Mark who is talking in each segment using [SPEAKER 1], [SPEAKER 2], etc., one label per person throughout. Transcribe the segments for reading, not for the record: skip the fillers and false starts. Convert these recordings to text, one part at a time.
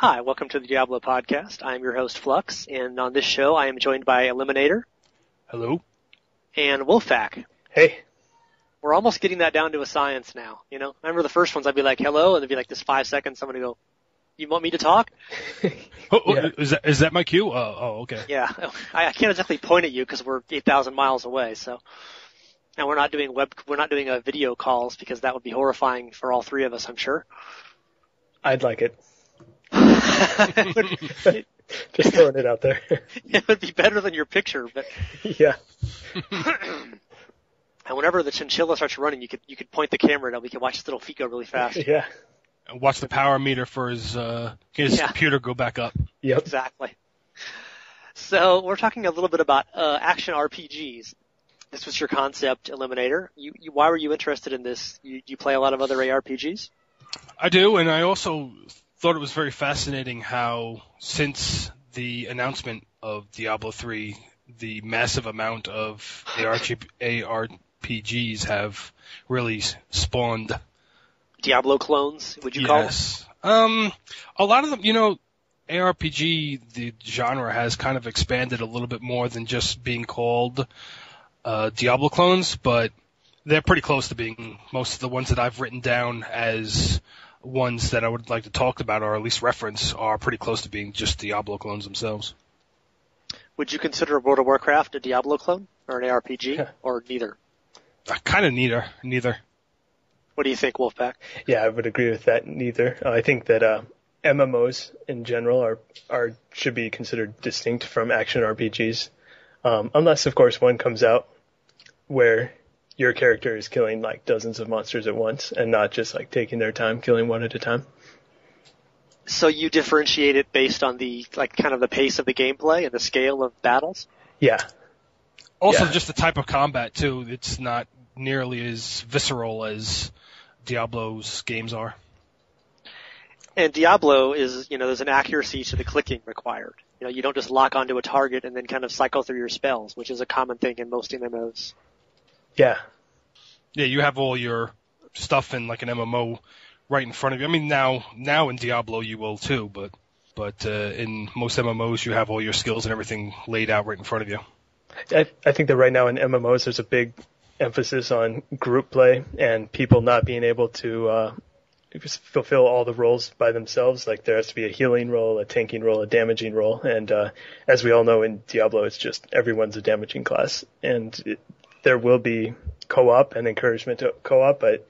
[SPEAKER 1] Hi, welcome to the Diablo podcast. I'm your host, Flux, and on this show I am joined by Eliminator.
[SPEAKER 2] Hello.
[SPEAKER 1] And Wolfpack.
[SPEAKER 3] Hey.
[SPEAKER 1] We're almost getting that down to a science now, you know? I remember the first ones I'd be like, hello, and it'd be like this 5 seconds, someone would go, you want me to talk?
[SPEAKER 2] Yeah. Is that my cue? Okay.
[SPEAKER 1] Yeah, I can't exactly point at you because we're 8,000 miles away, so. And we're not doing video calls because that would be horrifying for all three of us, I'm sure.
[SPEAKER 3] I'd like it. Just throwing it out there.
[SPEAKER 1] It would be better than your picture, but
[SPEAKER 3] yeah.
[SPEAKER 1] And whenever the chinchilla starts running, you could point the camera at it. We could watch his little feet go really fast.
[SPEAKER 3] Yeah.
[SPEAKER 2] And watch the power meter for his computer go back up.
[SPEAKER 3] Yep.
[SPEAKER 1] Exactly. So we're talking a little bit about action RPGs. This was your concept, Eliminator. Why were you interested in this? You play a lot of other ARPGs?
[SPEAKER 2] I do, and I also thought it was very fascinating how, since the announcement of Diablo 3, the massive amount of ARPGs have really spawned.
[SPEAKER 1] Diablo clones, would you call them?
[SPEAKER 2] Yes. A lot of them, ARPG, the genre has kind of expanded a little bit more than just being called Diablo clones, but they're pretty close to being. Most of the ones that I've written down as ones that I would like to talk about or at least reference are pretty close to being just Diablo clones themselves.
[SPEAKER 1] Would you consider World of Warcraft a Diablo clone or an ARPG or neither?
[SPEAKER 2] Kind of neither.
[SPEAKER 1] What do you think, Wolfpack?
[SPEAKER 3] Yeah, I would agree with that. Neither. I think that MMOs in general should be considered distinct from action RPGs, unless of course one comes out where your character is killing like dozens of monsters at once and not just like taking their time killing one at a time.
[SPEAKER 1] So you differentiate it based on the kind of the pace of the gameplay and the scale of battles?
[SPEAKER 3] Yeah.
[SPEAKER 2] Also just the type of combat too. It's not nearly as visceral as Diablo's games are.
[SPEAKER 1] And Diablo is, there's an accuracy to the clicking required. You don't just lock onto a target and then kind of cycle through your spells, which is a common thing in most MMOs.
[SPEAKER 3] Yeah.
[SPEAKER 2] Yeah, you have all your stuff in like an MMO right in front of you. I mean, now in Diablo you will too, but in most MMOs you have all your skills and everything laid out right in front of you.
[SPEAKER 3] I think that right now in MMOs there's a big emphasis on group play and people not being able to fulfill all the roles by themselves. Like there has to be a healing role, a tanking role, a damaging role, and as we all know in Diablo, it's just everyone's a damaging class, and there will be co-op and encouragement to co-op, but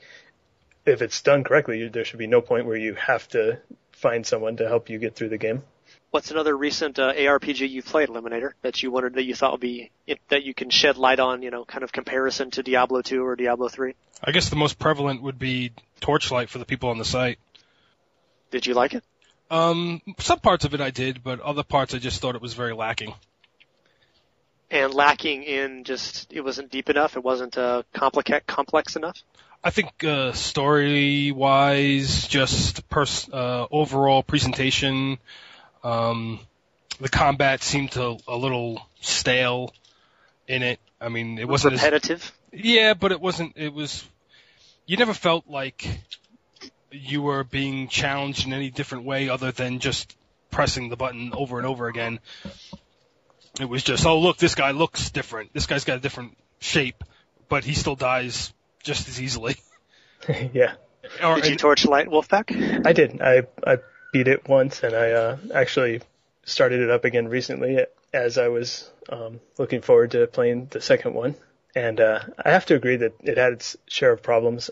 [SPEAKER 3] if it's done correctly, there should be no point where you have to find someone to help you get through the game.
[SPEAKER 1] What's another recent ARPG you've played, Eliminator, that you thought would be that you can shed light on, kind of comparison to Diablo 2 or Diablo 3?
[SPEAKER 2] I guess the most prevalent would be Torchlight for the people on the site.
[SPEAKER 1] Did you like it?
[SPEAKER 2] Some parts of it I did, but other parts I just thought it was very lacking.
[SPEAKER 1] And lacking in just, it wasn't deep enough, it wasn't complex enough?
[SPEAKER 2] I think story-wise, just overall presentation, the combat seemed a little stale in it. I mean, it wasn't
[SPEAKER 1] repetitive.
[SPEAKER 2] Yeah, but it wasn't. It was. You never felt like you were being challenged in any different way other than just pressing the button over and over again. It was just, oh look, this guy looks different. This guy's got a different shape, but he still dies just as easily.
[SPEAKER 3] Yeah.
[SPEAKER 1] Did you Torchlight, Wolfpack?
[SPEAKER 3] I did. I beat it once, and I actually started it up again recently as I was looking forward to playing the second one. And I have to agree that it had its share of problems.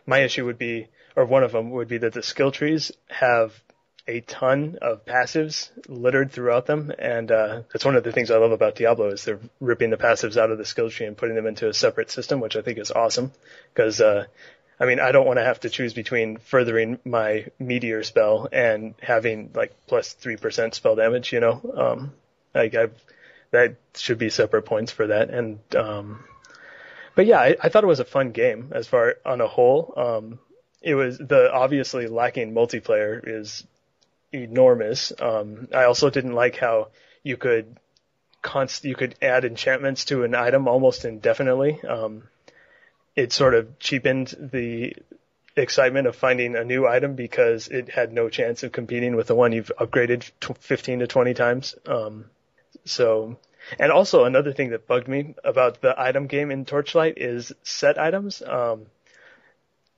[SPEAKER 3] My issue would be, or one of them would be, that the skill trees have a ton of passives littered throughout them, and that's one of the things I love about Diablo is they're ripping the passives out of the skill tree and putting them into a separate system, which I think is awesome. Because I don't want to have to choose between furthering my meteor spell and having like plus 3% spell damage. That should be separate points for that. And but yeah, I thought it was a fun game as far on a whole. It was the obviously lacking multiplayer is enormous. I also didn't like how you could add enchantments to an item almost indefinitely. It sort of cheapened the excitement of finding a new item because it had no chance of competing with the one you've upgraded 15 to 20 times. And also another thing that bugged me about the item game in Torchlight is set items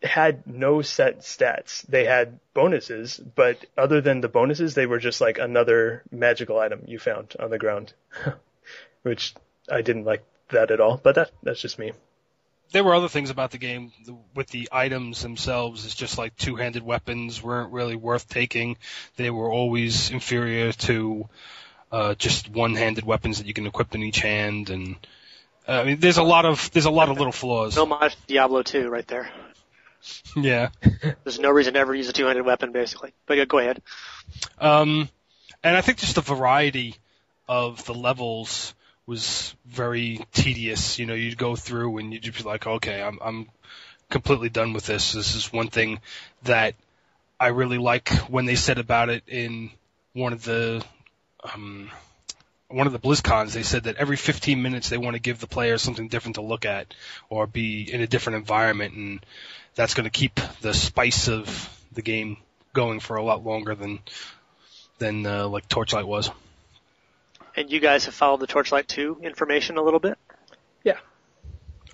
[SPEAKER 3] had no set stats. They had bonuses, but other than the bonuses, they were just like another magical item you found on the ground, which I didn't like that at all, but that's just me.
[SPEAKER 2] There were other things about the game with the items themselves. It's just like two-handed weapons weren't really worth taking. They were always inferior to just one-handed weapons that you can equip in each hand, and I mean, there's a lot of little flaws.
[SPEAKER 1] No homage to Diablo 2 right there.
[SPEAKER 2] Yeah.
[SPEAKER 1] There's no reason to ever use a two-handed weapon, basically. But yeah, go ahead.
[SPEAKER 2] And I think just the variety of the levels was very tedious. You know, you'd go through and you'd just be like, okay, I'm completely done with this. This is one thing that I really like when they said about it in one of the BlizzCons. They said that every 15 minutes they want to give the player something different to look at or be in a different environment, and that's going to keep the spice of the game going for a lot longer than like Torchlight was.
[SPEAKER 1] And you guys have followed the Torchlight 2 information a little bit?
[SPEAKER 3] Yeah.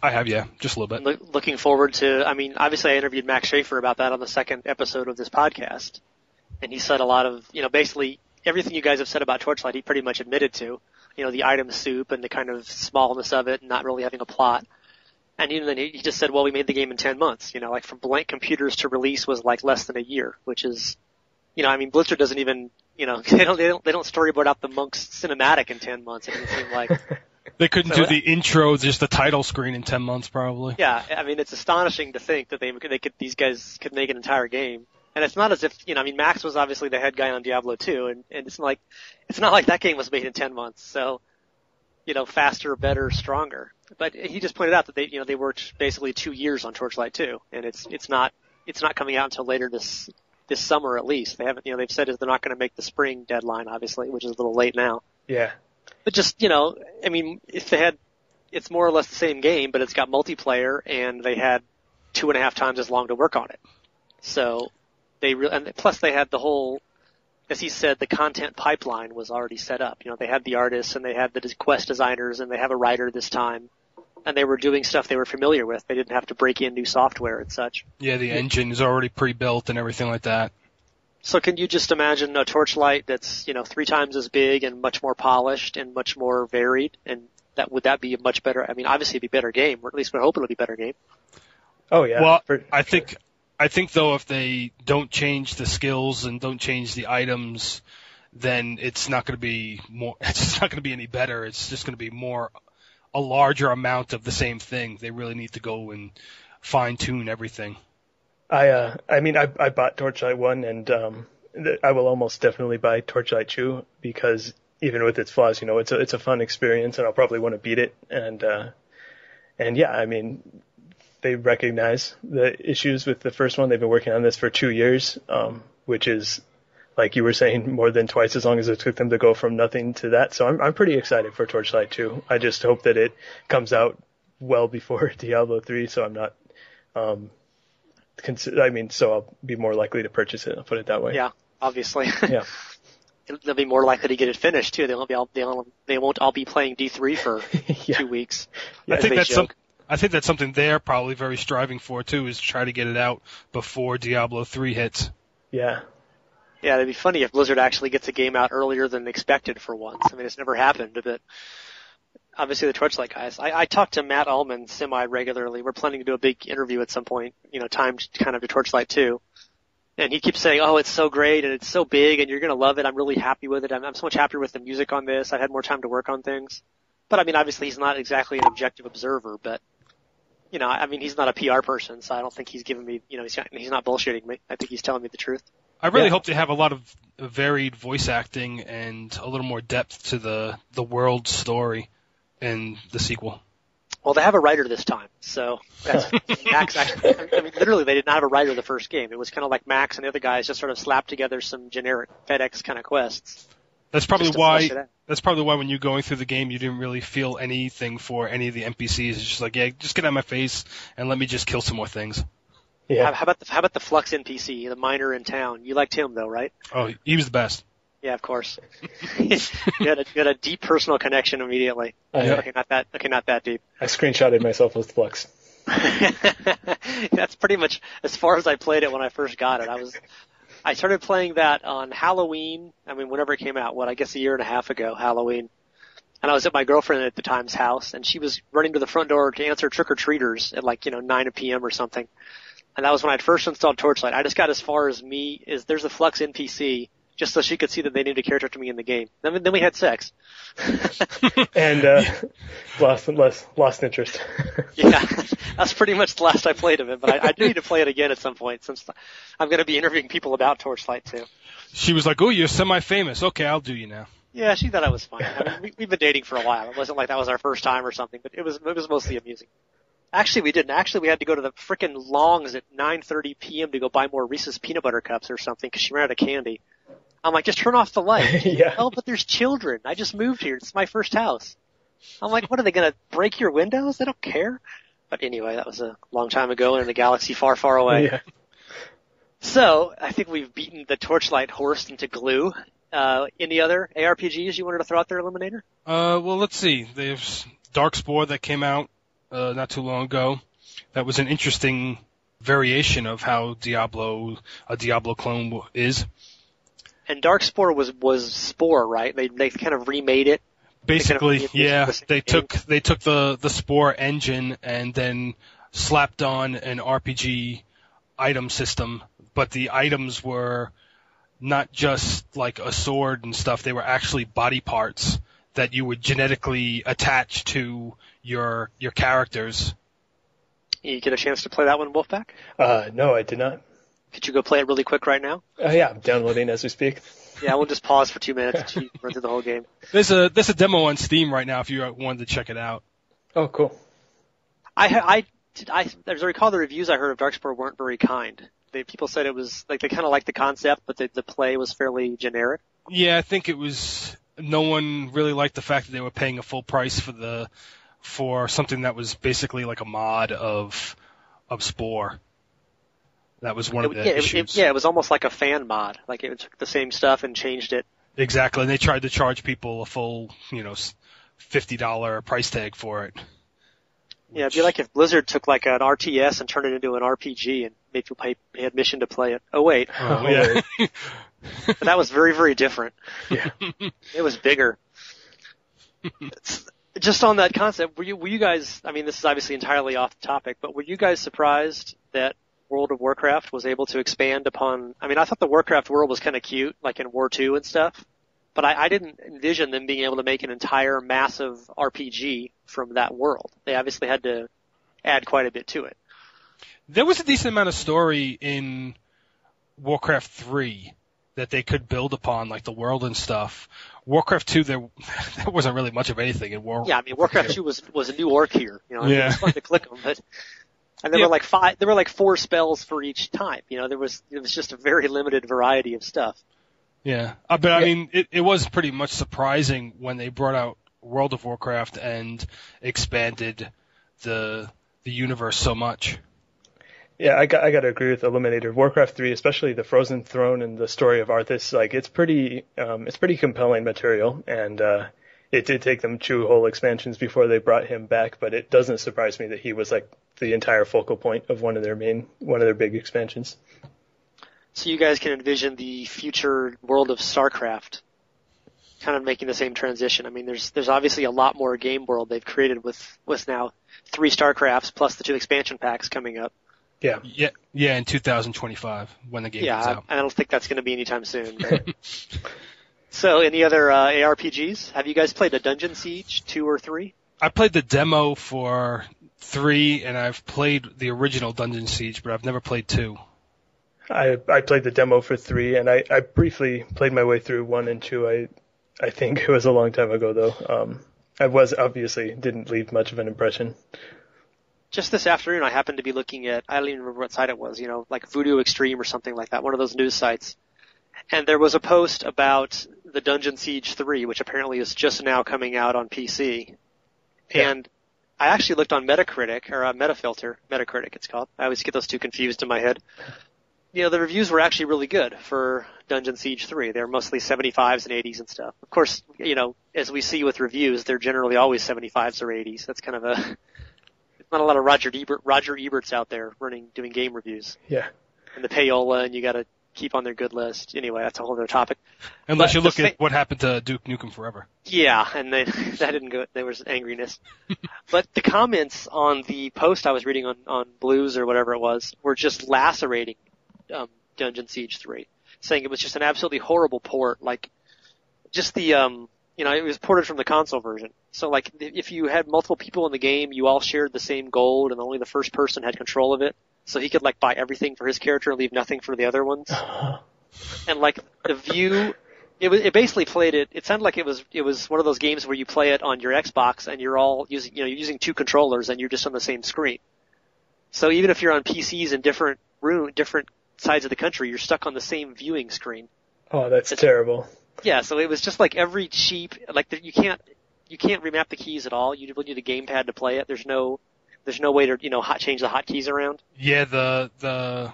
[SPEAKER 2] I have, yeah, just a little bit.
[SPEAKER 1] Looking forward to, I mean, obviously I interviewed Max Schaefer about that on the second episode of this podcast, and he said a lot of, basically everything you guys have said about Torchlight he pretty much admitted to, the item soup and the kind of smallness of it and not really having a plot. And even then he just said, well, we made the game in 10 months, like from blank computers to release was like less than a year, which is, Blizzard doesn't even, they don't storyboard out the Monk's cinematic in 10 months. It doesn't seem like.
[SPEAKER 2] They couldn't do the intro, just the title screen in 10 months probably.
[SPEAKER 1] Yeah, I mean, it's astonishing to think that these guys could make an entire game. And it's not as if, Max was obviously the head guy on Diablo 2, and it's not like that game was made in 10 months. So, faster, better, stronger. But he just pointed out that they worked basically 2 years on Torchlight 2, and it's not coming out until later this summer at least. They haven't, they've said they're not going to make the spring deadline, obviously, which is a little late now.
[SPEAKER 3] Yeah.
[SPEAKER 1] But just, if it's more or less the same game, but it's got multiplayer, and they had 2.5 times as long to work on it. So and plus they had the whole, as he said, the content pipeline was already set up. They had the artists and they had the quest designers and they have a writer this time, and they were doing stuff they were familiar with. They didn't have to break in new software and such.
[SPEAKER 2] Yeah, the engine is already pre-built and everything like that.
[SPEAKER 1] So can you just imagine a Torchlight that's, 3 times as big and much more polished and much more varied? And would that be a much better, obviously it'd be a better game, or at least we hope it'll be a better game.
[SPEAKER 3] Oh yeah.
[SPEAKER 2] Well, I think though if they don't change the skills and don't change the items, then it's not going to be more, it's just not going to be any better. It's just going to be a larger amount of the same thing. They really need to go and fine tune everything.
[SPEAKER 3] I bought Torchlight 1 and I will almost definitely buy Torchlight 2 because even with its flaws, it's a fun experience and I'll probably want to beat it. And yeah, they recognize the issues with the first one. They've been working on this for 2 years, which is, like you were saying, more than twice as long as it took them to go from nothing to that. So I'm pretty excited for Torchlight 2. I just hope that it comes out well before Diablo 3, so I'm not, so I'll be more likely to purchase it. I'll put it that way.
[SPEAKER 1] Yeah, obviously.
[SPEAKER 3] Yeah.
[SPEAKER 1] They'll be more likely to get it finished too. They won't all be playing D3 for
[SPEAKER 3] Yeah.
[SPEAKER 1] 2 weeks.
[SPEAKER 2] I think that's something they're probably very striving for too, is try to get it out before Diablo 3 hits.
[SPEAKER 3] Yeah.
[SPEAKER 1] Yeah, it'd be funny if Blizzard actually gets a game out earlier than expected for once. It's never happened, but obviously the Torchlight guys. I talk to Matt Ullman semi-regularly. We're planning to do a big interview at some point, timed kind of to Torchlight 2. And he keeps saying, oh, it's so great and it's so big and you're going to love it. I'm really happy with it. I'm so much happier with the music on this. I've had more time to work on things. But obviously he's not exactly an objective observer, but he's not a PR person, so I don't think he's giving me, he's not bullshitting me. I think he's telling me the truth.
[SPEAKER 2] I really hope they have a lot of varied voice acting and a little more depth to the world story in the sequel.
[SPEAKER 1] Well, they have a writer this time, so that's Max actually, literally they did not have a writer the first game. It was kind of like Max and the other guys just sort of slapped together some generic FedEx kind of quests.
[SPEAKER 2] That's probably why when you're going through the game you didn't really feel anything for any of the NPCs. It's just like, yeah, just get out of my face and let me just kill some more things.
[SPEAKER 3] Yeah.
[SPEAKER 1] How about the Flux NPC, the miner in town? You liked him though, right?
[SPEAKER 2] Oh, he was the best.
[SPEAKER 1] Yeah, of course. you had a deep personal connection immediately. Okay, not that deep.
[SPEAKER 3] I screenshotted myself with Flux.
[SPEAKER 1] That's pretty much as far as I played it when I first got it. I started playing that on Halloween. I mean, whenever it came out, I guess a year and a half ago, Halloween. And I was at my girlfriend at the time's house, and she was running to the front door to answer trick-or-treaters at 9 p.m. or something. And that was when I'd first installed Torchlight. I just got as far as there's a Flux NPC, just so she could see that they needed a character to me in the game. Then we had sex.
[SPEAKER 3] And lost interest.
[SPEAKER 1] Yeah, that's pretty much the last I played of it, but I do need to play it again at some point since I'm going to be interviewing people about Torchlight too.
[SPEAKER 2] She was like, "Oh, you're semi-famous. Okay, I'll do you now."
[SPEAKER 1] Yeah, she thought I was fine. I mean, we've been dating for a while. It wasn't like that was our first time or something, but it was mostly amusing. Actually, we didn't. Actually, we had to go to the frickin' Longs at 9:30 p.m. to go buy more Reese's peanut butter cups or something because she ran out of candy. I'm like, just turn off the light.
[SPEAKER 3] Yeah.
[SPEAKER 1] Oh, but there's children. I just moved here. It's my first house. I'm like, what are they going to break your windows? They don't care. But anyway, that was a long time ago in a galaxy far, far away.
[SPEAKER 3] Yeah.
[SPEAKER 1] So I think we've beaten the Torchlight horse into glue. Any other ARPGs you wanted to throw out there, Eliminator?
[SPEAKER 2] Well, let's see. There's Darkspore that came out not too long ago. That was an interesting variation of how a Diablo clone is.
[SPEAKER 1] And Darkspore was Spore, right? They kind of remade it.
[SPEAKER 2] Basically, yeah. They took the Spore engine and then slapped on an RPG item system, but the items were not just like a sword and stuff. They were actually body parts that you would genetically attach to your characters.
[SPEAKER 1] You get a chance to play that one, Wolfpack?
[SPEAKER 3] No, I did not.
[SPEAKER 1] Could you go play it really quick right now?
[SPEAKER 3] Yeah, I'm downloading as we speak.
[SPEAKER 1] Yeah, we'll just pause for 2 minutes and run through the whole game.
[SPEAKER 2] There's a demo on Steam right now if you wanted to check it out.
[SPEAKER 3] Oh, cool.
[SPEAKER 1] As I recall, the reviews I heard of Darkspore weren't very kind. People said it was like they kind of liked the concept, but the play was fairly generic.
[SPEAKER 2] Yeah, I think it was. No one really liked the fact that they were paying a full price for something that was basically like a mod of Spore. That was one of the issues.
[SPEAKER 1] It was almost like a fan mod. Like it took the same stuff and changed it.
[SPEAKER 2] Exactly, and they tried to charge people a full, $50 price tag for it.
[SPEAKER 1] Yeah, it'd be like if Blizzard took like an RTS and turned it into an RPG and made people pay admission to play it. Oh wait.
[SPEAKER 2] Oh yeah.
[SPEAKER 1] But that was very, very different.
[SPEAKER 3] Yeah.
[SPEAKER 1] It was bigger. Just on that concept, were you guys, I mean, this is obviously entirely off the topic, but were you guys surprised that World of Warcraft was able to expand upon, I mean, I thought the Warcraft world was kind of cute, like in War II and stuff, but I didn't envision them being able to make an entire massive RPG from that world. They obviously had to add quite a bit to it.
[SPEAKER 2] There was a decent amount of story in Warcraft 3 that they could build upon, like the world and stuff. Warcraft 2, there wasn't really much of anything in Warcraft.
[SPEAKER 1] Yeah, I mean, Warcraft 2 was a new orc here.
[SPEAKER 2] Yeah.
[SPEAKER 1] It was fun to click them, but and there were like 4 spells for each type. It was just a very limited variety of stuff.
[SPEAKER 2] Yeah, but I mean, it was pretty much surprising when they brought out World of Warcraft and expanded the universe so much.
[SPEAKER 3] Yeah, I got to agree with Eliminator. Warcraft 3, especially the Frozen Throne and the story of Arthas, like it's pretty compelling material, and it did take them 2 whole expansions before they brought him back. But it doesn't surprise me that he was like the entire focal point of one of their big expansions.
[SPEAKER 1] So you guys can envision the future world of StarCraft kind of making the same transition. I mean, there's obviously a lot more game world they've created with now 3 StarCrafts plus the 2 expansion packs coming up.
[SPEAKER 2] Yeah, in 2025 when the game comes out.
[SPEAKER 1] I don't think that's going to be anytime soon. But. So, any other ARPGs? Have you guys played the Dungeon Siege 2 or 3?
[SPEAKER 2] I played the demo for 3, and I've played the original Dungeon Siege, but I've never played 2.
[SPEAKER 3] I played the demo for 3, and I briefly played my way through 1 and 2. I think it was a long time ago, though. I didn't leave much of an impression.
[SPEAKER 1] Just this afternoon, I happened to be looking at, I don't even remember what site it was, like Voodoo Extreme or something like that, one of those news sites. And there was a post about the Dungeon Siege 3, which apparently is just now coming out on PC.
[SPEAKER 3] Yeah.
[SPEAKER 1] And I actually looked on Metacritic, or Metafilter, Metacritic it's called. I always get those two confused in my head. You know, the reviews were actually really good for Dungeon Siege 3. They're mostly 75s and 80s and stuff. Of course, you know, as we see with reviews, they're generally always 75s or 80s. That's kind of there's not a lot of Roger Eberts out there doing game reviews.
[SPEAKER 3] Yeah.
[SPEAKER 1] And the payola, and you gotta keep on their good list. Anyway, that's a whole other topic.
[SPEAKER 2] Unless you look at what happened to Duke Nukem Forever.
[SPEAKER 1] Yeah, and that didn't go, there was angriness. But the comments on the post I was reading on Blues or whatever it was were just lacerating Dungeon Siege 3, saying it was just an absolutely horrible port. Like, just the, you know, it was ported from the console version. So, like, if you had multiple people in the game, you all shared the same gold, and only the first person had control of it. So he could, like, buy everything for his character and leave nothing for the other ones. And, like, the view, it basically played it, it sounded like it was one of those games where you play it on your Xbox and you're all using, you know, you're using two controllers and you're just on the same screen. So even if you're on PCs in different sides of the country, you're stuck on the same viewing screen.
[SPEAKER 3] Oh, that's terrible.
[SPEAKER 1] Yeah, so it was just like every cheap, like, you can't remap the keys at all. You need a gamepad to play it. There's no way to, you know, change the hotkeys around.
[SPEAKER 2] Yeah, the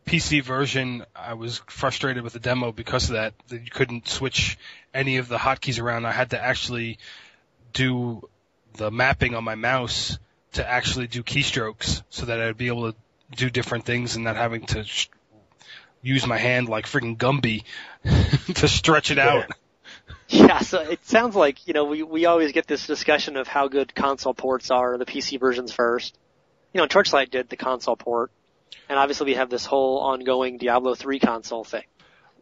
[SPEAKER 2] PC version, I was frustrated with the demo because of that you couldn't switch any of the hotkeys around. I had to actually do the mapping on my mouse to actually do keystrokes so that I'd be able to do different things and not having to use my hand like friggin' Gumby to stretch it out.
[SPEAKER 1] Yeah, so it sounds like, you know, we always get this discussion of how good console ports are, the PC versions first. You know, Torchlight did the console port, and obviously we have this whole ongoing Diablo 3 console thing.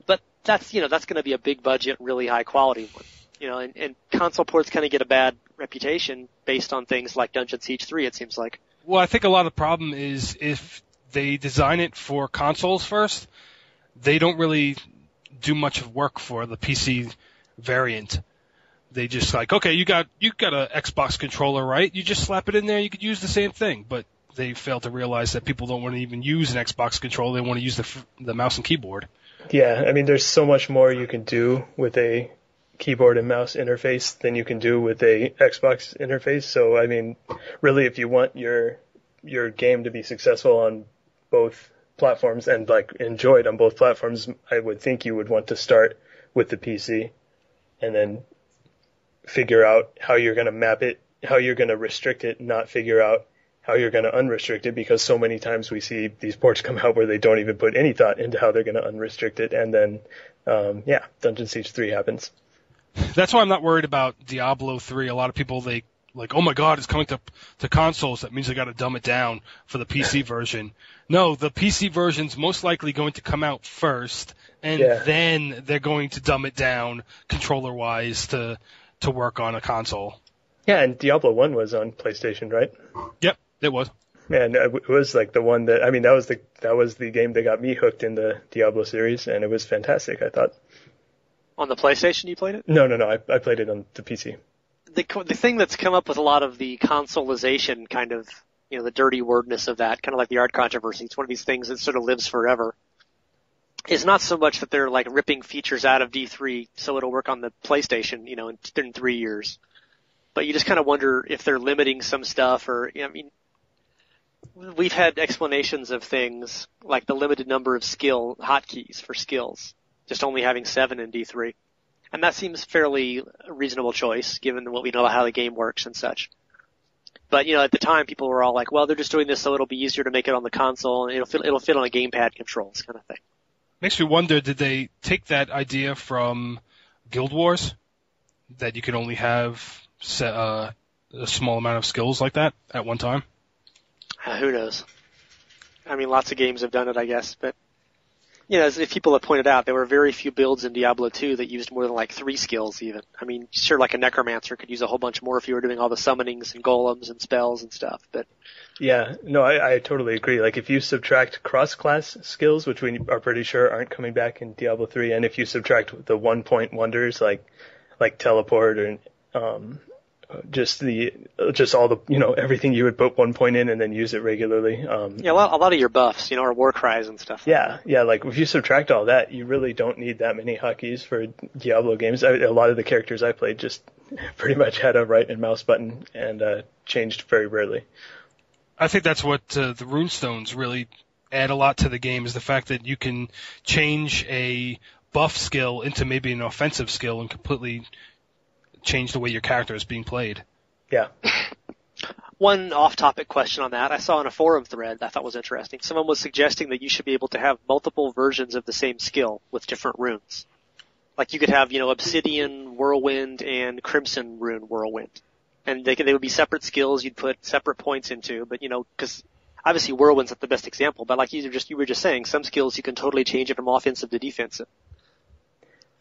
[SPEAKER 1] But that's, you know, that's going to be a big budget, really high quality one. You know, and console ports kind of get a bad reputation based on things like Dungeon Siege 3, it seems like.
[SPEAKER 2] Well, I think a lot of the problem is if they design it for consoles first, they don't really do much of work for the PC variant. They just like, okay, you got a Xbox controller, right? You just slap it in there, you could use the same thing. But they fail to realize that people don't want to even use an Xbox controller; they want to use the mouse and keyboard.
[SPEAKER 3] Yeah, I mean, there's so much more you can do with a keyboard and mouse interface than you can do with a Xbox interface. So, I mean, really, if you want your game to be successful on both platforms and like enjoyed on both platforms, I would think you would want to start with the PC and then figure out how you're going to map it, how you're going to restrict it, not figure out how you're going to unrestrict it, because so many times we see these ports come out where they don't even put any thought into how they're going to unrestrict it, and then, Dungeon Siege 3 happens.
[SPEAKER 2] That's why I'm not worried about Diablo 3. A lot of people, they like, oh my god, it's coming to consoles. That means they got to dumb it down for the PC version. No, the PC version's most likely going to come out first, and then they're going to dumb it down controller-wise to work on a console.
[SPEAKER 3] Yeah, and Diablo 1 was on PlayStation, right?
[SPEAKER 2] Yep, it was.
[SPEAKER 3] And it was like the one that, I mean, that was the game that got me hooked in the Diablo series, and it was fantastic, I thought.
[SPEAKER 1] On the PlayStation you played it?
[SPEAKER 3] No, I played it on the PC.
[SPEAKER 1] The thing that's come up with a lot of the consoleization kind of, you know, the dirty wordness of that, kind of like the art controversy, it's one of these things that sort of lives forever, is not so much that they're like ripping features out of D3 so it'll work on the PlayStation, you know, in 3 years. But you just kind of wonder if they're limiting some stuff, or, you know, I mean, we've had explanations of things like the limited number of hotkeys for skills, just only having 7 in D3. And that seems fairly a reasonable choice, given what we know about how the game works and such. But, you know, at the time, people were all like, well, they're just doing this so it'll be easier to make it on the console, and it'll fit on a gamepad controls kind of thing.
[SPEAKER 2] Makes me wonder, did they take that idea from Guild Wars, that you can only have a small amount of skills like that at one time?
[SPEAKER 1] Who knows? I mean, lots of games have done it, I guess, but, you know, as people have pointed out, there were very few builds in Diablo 2 that used more than like 3 skills even. I mean, sure, like a necromancer could use a whole bunch more if you were doing all the summonings and golems and spells and stuff, but...
[SPEAKER 3] Yeah, no, I totally agree. Like, if you subtract cross-class skills, which we are pretty sure aren't coming back in Diablo 3, and if you subtract the one-point wonders like teleport or just all the, you know, everything you would put 1 point in and then use it regularly.
[SPEAKER 1] Yeah, a lot of your buffs, you know, or war cries and stuff.
[SPEAKER 3] Yeah, like if you subtract all that, you really don't need that many hotkeys for Diablo games. A lot of the characters I played just pretty much had a right and mouse button and changed very rarely.
[SPEAKER 2] I think that's what the runestones really add a lot to the game, is the fact that you can change a buff skill into maybe an offensive skill and completely change the way your character is being played.
[SPEAKER 3] Yeah.
[SPEAKER 1] One off-topic question on that I saw in a forum thread that I thought was interesting. Someone was suggesting that you should be able to have multiple versions of the same skill with different runes. Like you could have, Obsidian Whirlwind and Crimson Rune Whirlwind. And they would be separate skills you'd put separate points into, but because obviously Whirlwind's not the best example, but like you were just saying, some skills you can totally change it from offensive to defensive.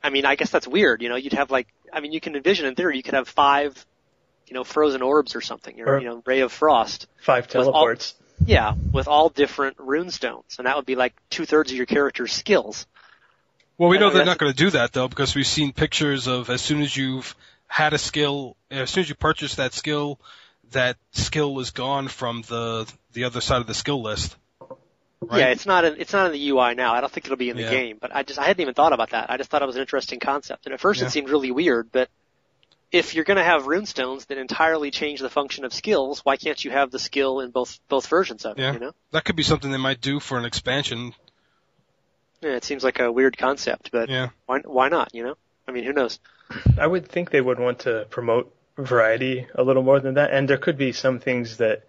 [SPEAKER 1] I mean, I guess that's weird, you'd have you can envision in theory you could have 5, frozen orbs or something, or Ray of Frost.
[SPEAKER 3] 5 teleports.
[SPEAKER 1] With all different runestones, and that would be like 2/3 of your character's skills.
[SPEAKER 2] Well, we know they're not going to do that though, because we've seen pictures of as soon as you've had a skill, as soon as you purchase that skill is gone from the other side of the skill list. Right?
[SPEAKER 1] Yeah, it's not in the UI now. I don't think it'll be in the game, but I hadn't even thought about that. I just thought it was an interesting concept. And at first it seemed really weird, but if you're going to have runestones that entirely change the function of skills, why can't you have the skill in both versions of it,
[SPEAKER 2] That could be something they might do for an expansion.
[SPEAKER 1] Yeah, it seems like a weird concept, but why not, I mean, who knows?
[SPEAKER 3] I would think they would want to promote variety a little more than that, and there could be some things that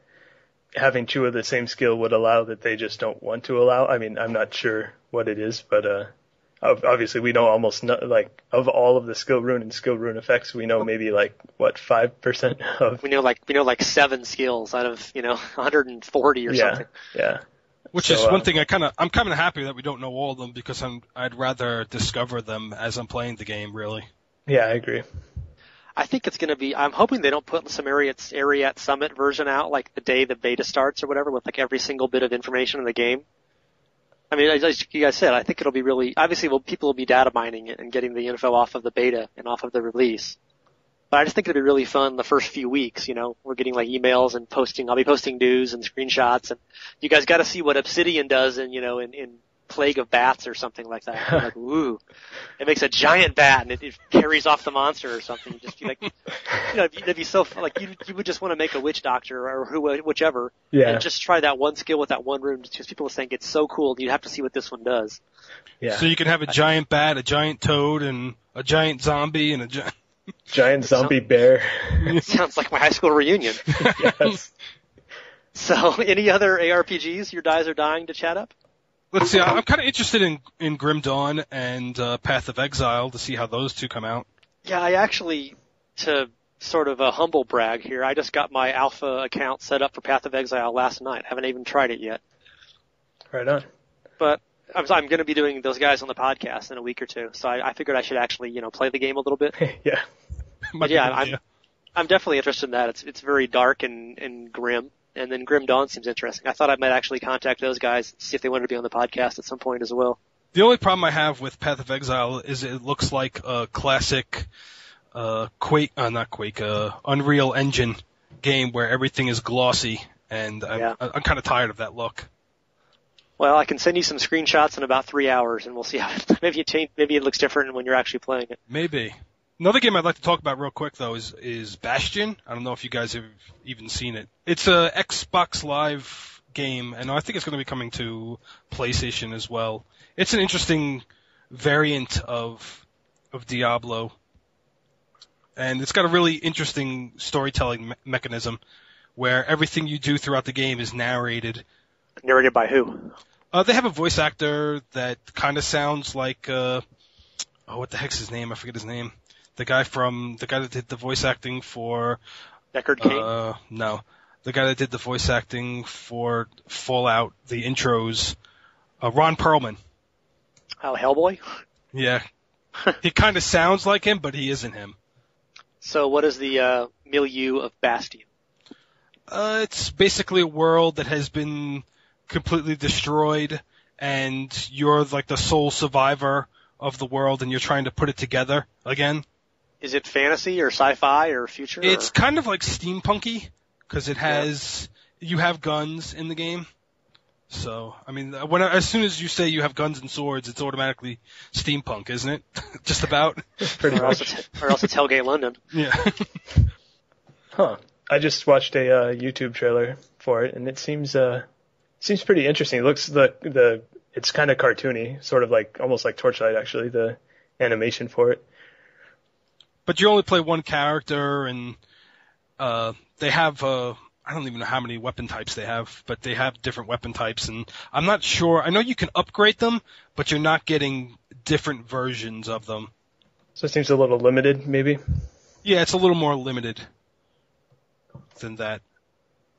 [SPEAKER 3] having 2 of the same skill would allow that they just don't want to allow. I mean, I'm not sure what it is, but obviously we know almost of all of the skill rune and skill rune effects, we know maybe 5% of.
[SPEAKER 1] We know 7 skills out of 140 or something.
[SPEAKER 3] Yeah.
[SPEAKER 2] Which is one thing I'm kind of happy that we don't know all of them, because I'd rather discover them as I'm playing the game, really.
[SPEAKER 3] Yeah, I agree.
[SPEAKER 1] I think it's going to be, I'm hoping they don't put some Ariat Summit version out like the day the beta starts or whatever, with every single bit of information in the game. I mean, as you guys said, I think it'll be really, obviously people will be data mining it and getting the info off of the beta and off of the release. But I just think it'll be really fun the first few weeks, we're getting emails and I'll be posting news and screenshots, and you guys got to see what Obsidian does in Plague of Bats or something like that. I'm like, ooh, it makes a giant bat and it carries off the monster or something. Just be it'd be so you would just want to make a witch doctor or whichever, and just try that one skill with that one rune. Just people are saying it's so cool. You'd have to see what this one does.
[SPEAKER 3] Yeah.
[SPEAKER 2] So you can have a giant bat, a giant toad, and a giant zombie, and a
[SPEAKER 3] giant zombie bear.
[SPEAKER 1] Sounds like my high school reunion.
[SPEAKER 3] Yes.
[SPEAKER 1] So, any other ARPGs your guys are dying to chat up?
[SPEAKER 2] Let's see, I'm kind of interested in Grim Dawn and Path of Exile to see how those two come out.
[SPEAKER 1] Yeah, I actually, to sort of a humble brag here, I just got my alpha account set up for Path of Exile last night. I haven't even tried it yet.
[SPEAKER 3] Right on.
[SPEAKER 1] But I'm going to be doing those guys on the podcast in a week or two, so I figured I should actually, play the game a little bit.
[SPEAKER 3] Yeah.
[SPEAKER 1] But yeah, I'm definitely interested in that. It's very dark and grim. And then Grim Dawn seems interesting. I thought I might actually contact those guys, see if they wanted to be on the podcast at some point as well.
[SPEAKER 2] The only problem I have with Path of Exile is it looks like a classic Unreal Engine game where everything is glossy, and I'm kind of tired of that look.
[SPEAKER 1] Well, I can send you some screenshots in about 3 hours, and we'll see how maybe it looks different when you're actually playing it.
[SPEAKER 2] Maybe. Another game I'd like to talk about real quick, though, is Bastion. I don't know if you guys have even seen it. It's a Xbox Live game, and I think it's going to be coming to PlayStation as well. It's an interesting variant of Diablo, and it's got a really interesting storytelling mechanism where everything you do throughout the game is narrated.
[SPEAKER 1] Narrated by who?
[SPEAKER 2] They have a voice actor that kind of sounds like, what the heck's his name? I forget his name. The guy that did the voice acting for
[SPEAKER 1] Deckard Cain?
[SPEAKER 2] No. The guy that did the voice acting for Fallout, the intros, Ron Perlman.
[SPEAKER 1] Oh, Hellboy?
[SPEAKER 2] Yeah. He kind of sounds like him, but he isn't him.
[SPEAKER 1] So what is the milieu of Bastion?
[SPEAKER 2] It's basically a world that has been completely destroyed, and you're like the sole survivor of the world, and you're trying to put it together again.
[SPEAKER 1] Is it fantasy or sci-fi or future?
[SPEAKER 2] It's kind of like steampunky, because it has, you have guns in the game. So, I mean, as soon as you say you have guns and swords, it's automatically steampunk, isn't it? Just about.
[SPEAKER 3] Pretty
[SPEAKER 1] or
[SPEAKER 3] much.
[SPEAKER 1] else it's Hellgate London.
[SPEAKER 2] Yeah.
[SPEAKER 3] Huh. I just watched a YouTube trailer for it, and it seems pretty interesting. It looks it's kind of cartoony, sort of like almost like Torchlight, actually, the animation for it.
[SPEAKER 2] But you only play one character, and they have I don't even know how many weapon types they have, but they have different weapon types, and I'm not sure. I know you can upgrade them, but you're not getting different versions of them.
[SPEAKER 3] So it seems a little limited, maybe.
[SPEAKER 2] Yeah, it's a little more limited than that.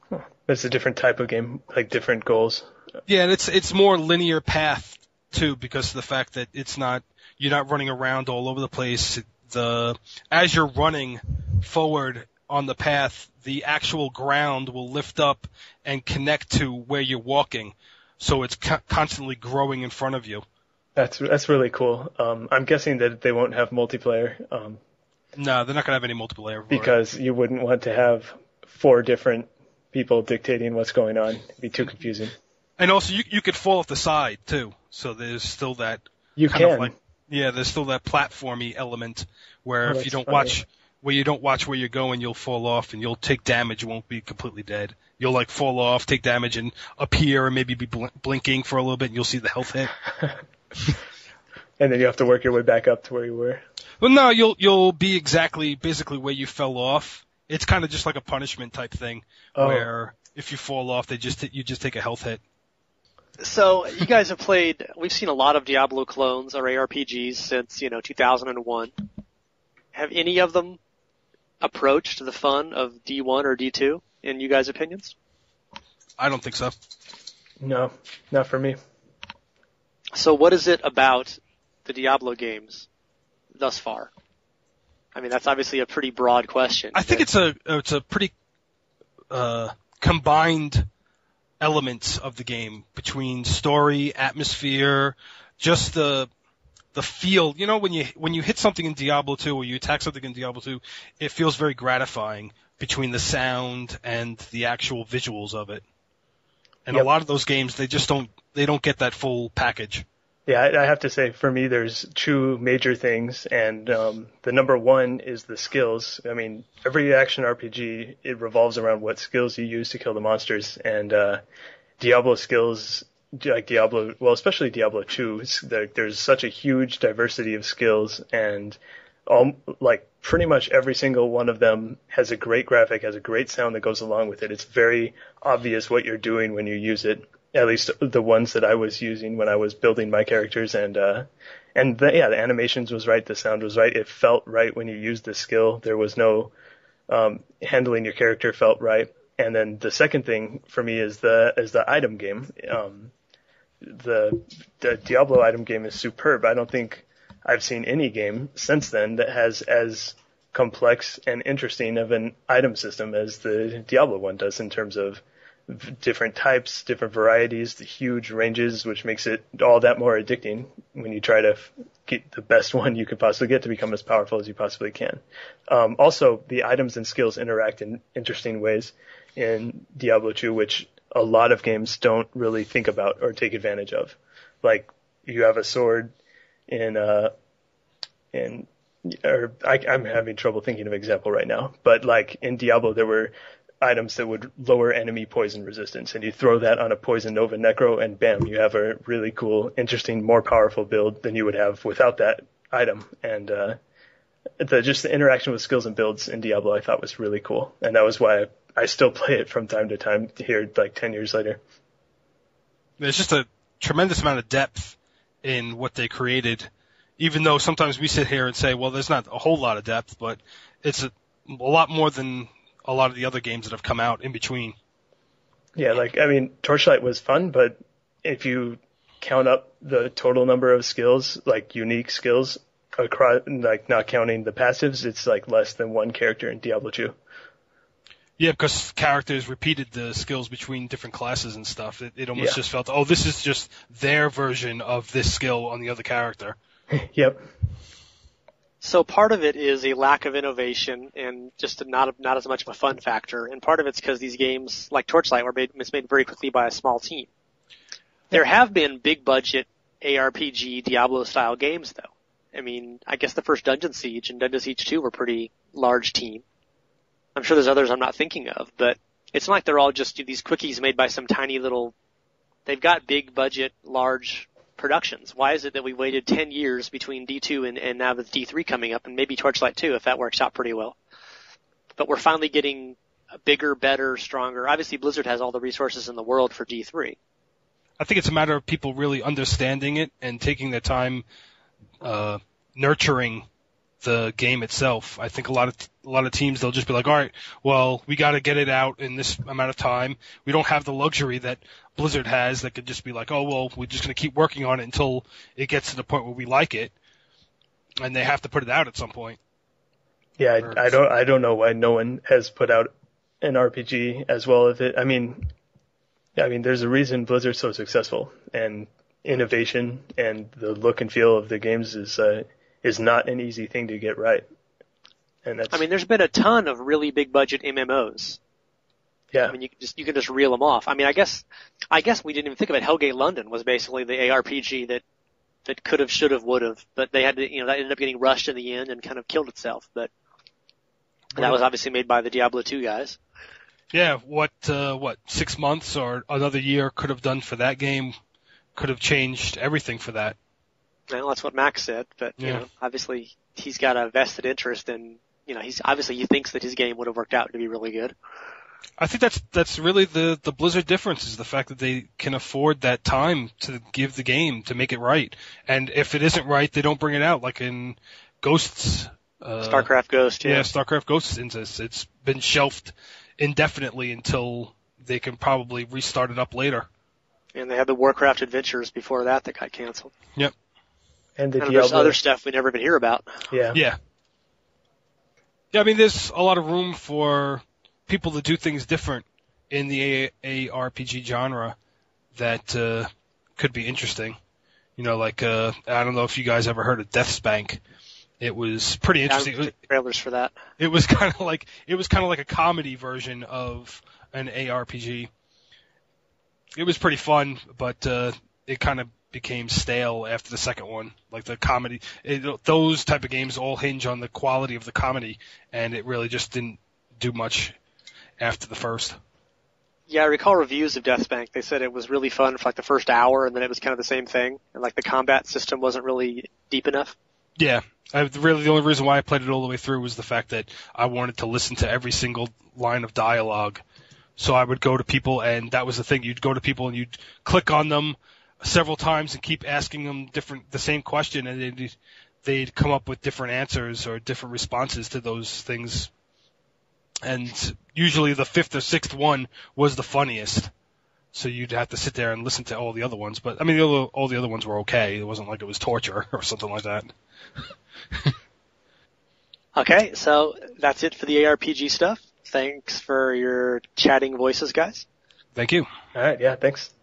[SPEAKER 3] Huh. But it's a different type of game, like different goals.
[SPEAKER 2] Yeah, and it's more linear path too, because of the fact that you're not running around all over the place. As you're running forward on the path, the actual ground will lift up and connect to where you're walking, so it's constantly growing in front of you.
[SPEAKER 3] That's really cool. I'm guessing that they won't have multiplayer.
[SPEAKER 2] No, they're not gonna have any multiplayer
[SPEAKER 3] because you wouldn't want to have 4 different people dictating what's going on. It'd be too confusing.
[SPEAKER 2] And also, you could fall off the side too, so there's still that.
[SPEAKER 3] You can.
[SPEAKER 2] There's still that platformy element where if you don't
[SPEAKER 3] funny.
[SPEAKER 2] watch where you're going, you'll fall off and you'll take damage. You won't be completely dead. You'll like fall off, take damage, and appear and maybe be blinking for a little bit, and you'll see the health hit.
[SPEAKER 3] And then you have to work your way back up to where you were.
[SPEAKER 2] Well, no, you'll be basically where you fell off. It's kind of just like a punishment type thing, where if you fall off, you just take a health hit.
[SPEAKER 1] So you guys have we've seen a lot of Diablo clones or ARPGs since, 2001. Have any of them approached the fun of D1 or D2 in you guys' opinions?
[SPEAKER 2] I don't think so.
[SPEAKER 3] No, not for me.
[SPEAKER 1] So what is it about the Diablo games thus far? I mean, that's obviously a pretty broad question.
[SPEAKER 2] I think it's a pretty combined elements of the game between story, atmosphere, just the feel. When you hit something in Diablo 2 or you attack something in Diablo 2, it feels very gratifying between the sound and the actual visuals of it. And a lot of those games, they don't get that full package.
[SPEAKER 3] Yeah, I have to say, for me, there's 2 major things, and the number one is the skills. I mean, every action RPG, it revolves around what skills you use to kill the monsters, and Diablo skills, like Diablo, well, especially Diablo 2, there's such a huge diversity of skills, and pretty much every single one of them has a great graphic, has a great sound that goes along with it. It's very obvious what you're doing when you use it. At least the ones that I was using when I was building my characters, and the animations was right, the sound was right, it felt right when you used the skill. There was no handling your character felt right. And then the second thing for me is the item game. The Diablo item game is superb. I don't think I've seen any game since then that has as complex and interesting of an item system as the Diablo one does, in terms of different types, different varieties, the huge ranges, which makes it all that more addicting when you try to get the best one you could possibly get to become as powerful as you possibly can. Also, the items and skills interact in interesting ways in Diablo 2, which a lot of games don't really think about or take advantage of. Like, you have a sword I'm having trouble thinking of an example right now, but like in Diablo, there were items that would lower enemy poison resistance, and you throw that on a Poison Nova Necro, and bam, you have a really cool, interesting, more powerful build than you would have without that item. And the interaction with skills and builds in Diablo I thought was really cool, and that was why I still play it from time to time here, like 10 years later.
[SPEAKER 2] There's just a tremendous amount of depth in what they created, even though sometimes we sit here and say, well, there's not a whole lot of depth, but it's a lot more than a lot of the other games that have come out in between.
[SPEAKER 3] Yeah, Torchlight was fun, but if you count up the total number of skills, like unique skills, across, like not counting the passives, it's like less than one character in Diablo 2.
[SPEAKER 2] Yeah, because characters repeated the skills between different classes and stuff. It almost just felt, this is just their version of this skill on the other character.
[SPEAKER 3] Yep.
[SPEAKER 1] So part of it is a lack of innovation and just not as much of a fun factor, and part of it's because these games, like Torchlight, it's made very quickly by a small team. There have been big budget ARPG Diablo style games though. I mean, I guess the first Dungeon Siege and Dungeon Siege 2 were pretty large team. I'm sure there's others I'm not thinking of, but it's not like they're all just these quickies made by some tiny little, they've got big budget, large productions. Why is it that we waited 10 years between D2 and now with D3 coming up, and maybe Torchlight 2 if that works out pretty well? But we're finally getting a bigger, better, stronger. Obviously Blizzard has all the resources in the world for D3.
[SPEAKER 2] I think it's a matter of people really understanding it and taking their time nurturing the game itself. I think a lot of teams, they'll just be like, all right, well, we got to get it out in this amount of time. We don't have the luxury that Blizzard has that could just be like, oh, well, we're just going to keep working on it until it gets to the point where we like it, and they have to put it out at some point.
[SPEAKER 3] Yeah, I don't know why no one has put out an RPG as well as it. I mean, there's a reason Blizzard's so successful, and innovation and the look and feel of the games is not an easy thing to get right. And that's,
[SPEAKER 1] I mean, there's been a ton of really big budget MMOs.
[SPEAKER 3] Yeah.
[SPEAKER 1] I mean, you can just reel them off. I mean, I guess we didn't even think of it. Hellgate London was basically the ARPG that could have, should have, would have, but they had to, that ended up getting rushed in the end and kind of killed itself. But that was obviously made by the Diablo 2 guys.
[SPEAKER 2] Yeah, what 6 months or another year could have done for that game could have changed everything for that.
[SPEAKER 1] Well, that's what Max said, but obviously he's got a vested interest in, he thinks that his game would have worked out to be really good.
[SPEAKER 2] I think that's really the Blizzard difference, is the fact that they can afford that time to give the game to make it right. And if it isn't right, they don't bring it out, like in Ghosts.
[SPEAKER 1] StarCraft Ghost, yeah.
[SPEAKER 2] Yeah, StarCraft Ghosts instance. It's been shelved indefinitely until they can probably restart it up later.
[SPEAKER 1] And they had the Warcraft Adventures before that got canceled.
[SPEAKER 2] Yep.
[SPEAKER 3] And
[SPEAKER 1] there's other stuff we never even hear about.
[SPEAKER 3] Yeah.
[SPEAKER 2] Yeah. Yeah, I mean, there's a lot of room for people to do things different in the ARPG genre that could be interesting. Like I don't know if you guys ever heard of Deathspank. It was pretty interesting.
[SPEAKER 1] Yeah, trailers for that.
[SPEAKER 2] It was kind of like a comedy version of an ARPG. It was pretty fun, but it kind of became stale after the second one. Like the comedy, those type of games all hinge on the quality of the comedy, and it really just didn't do much after the first.
[SPEAKER 1] Yeah, I recall reviews of Deathspank. They said it was really fun for like the first hour, and then it was kind of the same thing, and like the combat system wasn't really deep enough.
[SPEAKER 2] Yeah, the only reason why I played it all the way through was the fact that I wanted to listen to every single line of dialogue. So I would go to people, and that was the thing. You'd go to people and you'd click on them several times and keep asking them the same question, and they'd come up with different answers or different responses to those things. And usually the fifth or sixth one was the funniest. So you'd have to sit there and listen to all the other ones. But I mean, all the other ones were okay. It wasn't like it was torture or something like that.
[SPEAKER 1] Okay, so that's it for the ARPG stuff. Thanks for your chatting voices, guys.
[SPEAKER 2] Thank you.
[SPEAKER 3] All right. Yeah. Thanks.